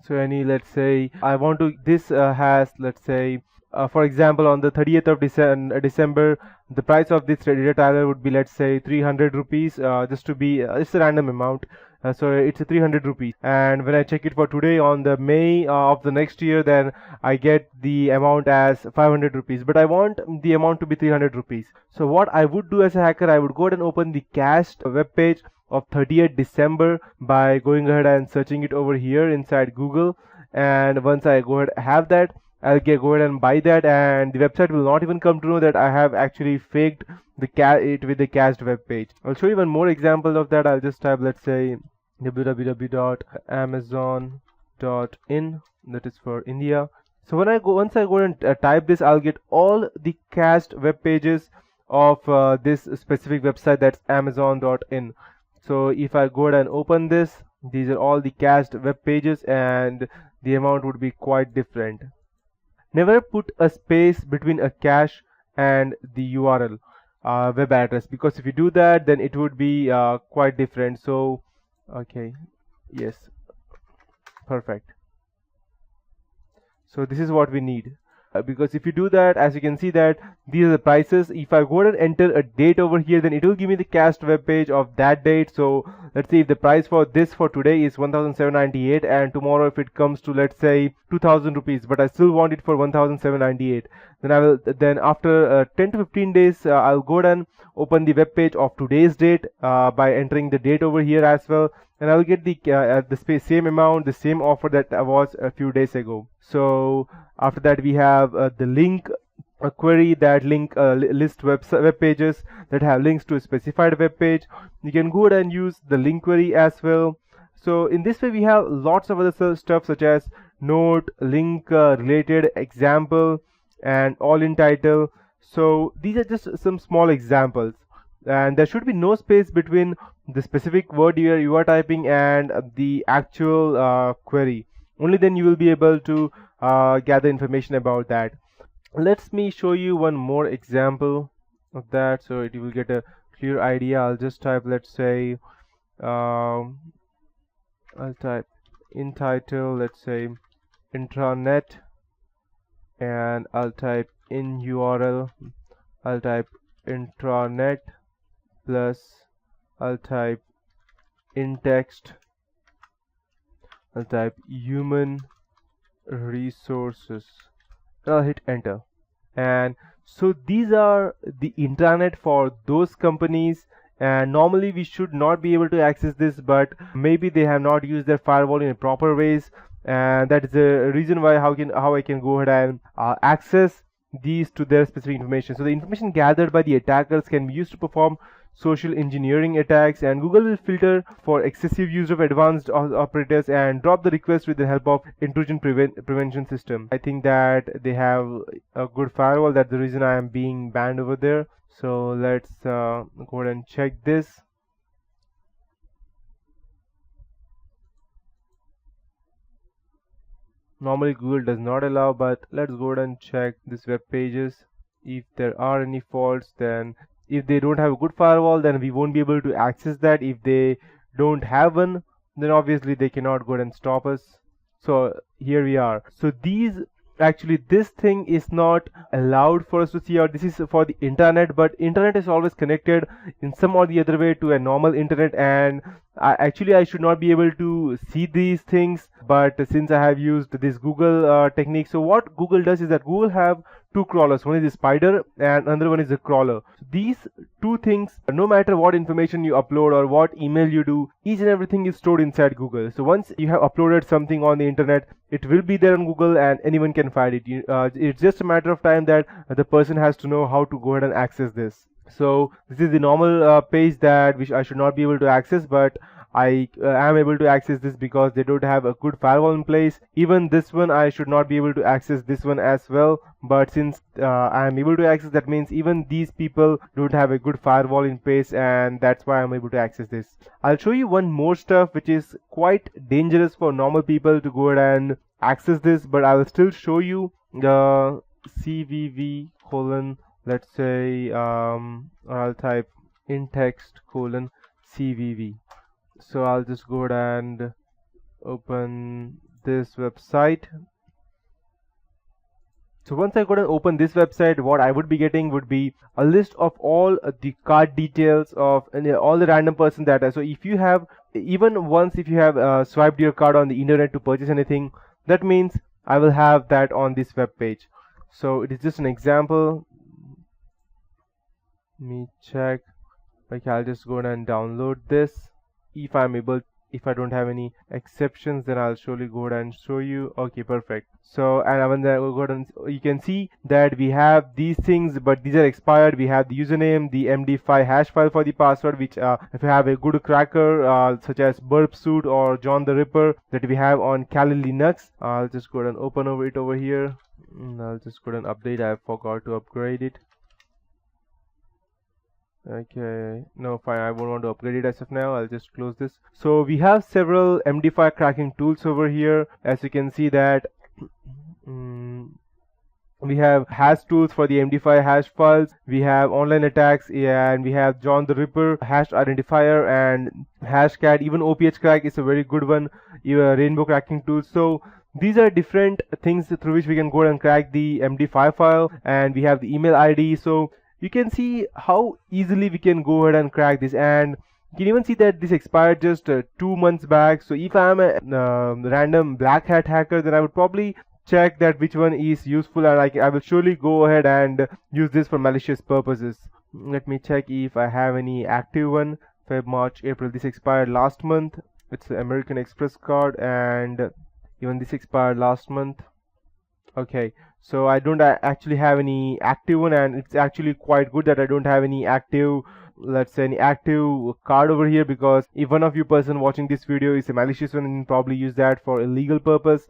So any, let's say I want to, this has, let's say for example, on the 30th of December, the price of this data tiler would be, let's say, 300 rupees, just to be, it's a random amount. So it's a 300 rupees, and when I check it for today on the May of the next year, then I get the amount as 500 rupees, but I want the amount to be 300 rupees. So what I would do as a hacker, I would go ahead and open the cached web page of 30th December by going ahead and searching it over here inside Google. And once I go ahead have that, I'll go ahead and buy that, and the website will not even come to know that I have actually faked it with the cached web page. I'll show you one more example of that. I'll just type, let's say, www.amazon.in, that is for India. So once I go and type this, I'll get all the cached web pages of this specific website, that's amazon.in. So if I go ahead and open this, these are all the cached web pages, and the amount would be quite different. Never put a space between a cache and the URL web address, because if you do that, then it would be quite different. So okay, yes, perfect. So this is what we need. Because if you do that, as you can see that these are the prices. If I go ahead and enter a date over here, then it will give me the cached web page of that date. So let's say if the price for this for today is 1798, and tomorrow if it comes to, let's say, 2000 rupees, but I still want it for 1798, then I will, then after 10 to 15 days, I'll go ahead and open the web page of today's date by entering the date over here as well, and I will get the same amount, the same offer that was a few days ago. So after that, we have the link a query that list web pages that have links to a specified web page. You can go ahead and use the link query as well. So in this way, we have lots of other stuff such as note, link, related, example, and all in title. So these are just some small examples, and there should be no space between the specific word you are typing and the actual query. Only then you will be able to gather information about that. Let me show you one more example of that, so you will get a clear idea. I'll just type, let's say, I'll type in title, let's say, intranet, and I'll type in URL, I'll type intranet, plus I'll type in text, I'll type human resources, and I'll hit enter. And so these are the intranet for those companies, and normally we should not be able to access this, but maybe they have not used their firewall in a proper ways, and that is the reason why how I can go ahead and access these to their specific information. So the information gathered by the attackers can be used to perform social engineering attacks, and Google will filter for excessive use of advanced operators and drop the request with the help of intrusion prevention system. I think that they have a good firewall. That's the reason I am being banned over there. So let's go ahead and check this. Normally Google does not allow, but let's go ahead and check this web pages. If there are any faults, then if they don't have a good firewall, then we won't be able to access that. If they don't have one, then obviously they cannot go ahead and stop us. So here we are. So actually this thing is not allowed for us to see, or this is for the internet, but internet is always connected in some or the other way to a normal internet, and I should not be able to see these things, but since I have used this Google technique. So what Google does is that Google have two crawlers. One is a spider and another one is a crawler. So these two things, no matter what information you upload or what email you do, each and everything is stored inside Google. So once you have uploaded something on the internet, it will be there on Google and anyone can find it. It's just a matter of time that the person has to know how to go ahead and access this. So this is the normal page that which I should not be able to access, but I am able to access this because they don't have a good firewall in place. Even this one I should not be able to access this one as well, but since I am able to access, that means even these people don't have a good firewall in place, and that's why I'm able to access this. I'll show you one more stuff which is quite dangerous for normal people to go ahead and access this, but I will still show you the CVV colon, let's say I'll type in text colon CVV. So I'll just go ahead and open this website. So once I go and open this website, what I would be getting would be a list of all the card details of all the random person data. So if you have, even once if you have swiped your card on the internet to purchase anything, that means I will have that on this web page. So it is just an example. Let me check. Okay, I'll just go and download this. If I don't have any exceptions, then I'll surely go ahead and show you. Okay, perfect. So, and when I go and you can see that we have these things, but these are expired. We have the username, the MD5 hash file for the password, which if you have a good cracker such as Burp Suit or John the Ripper that we have on Kali Linux, I'll just go ahead and open it over here. I'll just go ahead and update. I forgot to upgrade it. Okay, no, fine, I won't want to upgrade it as of now. I'll just close this. So we have several MD5 cracking tools over here. As you can see that we have hash tools for the MD5 hash files, we have online attacks, and we have John the Ripper hash identifier and Hashcat. Even OPH crack is a very good one, rainbow cracking tools. So these are different things through which we can go and crack the MD5 file, and we have the email ID. So you can see how easily we can go ahead and crack this, and you can even see that this expired just 2 months back. So if I am a random black hat hacker, then I would probably check that which one is useful, and I will surely go ahead and use this for malicious purposes. Let me check if I have any active one. Feb, March, April. This expired last month. It's the American Express card, and even this expired last month. Okay, so I don't actually have any active one, and it's actually quite good that I don't have any active, let's say, any active card over here, because if one of you person watching this video is a malicious one, and probably use that for illegal purpose,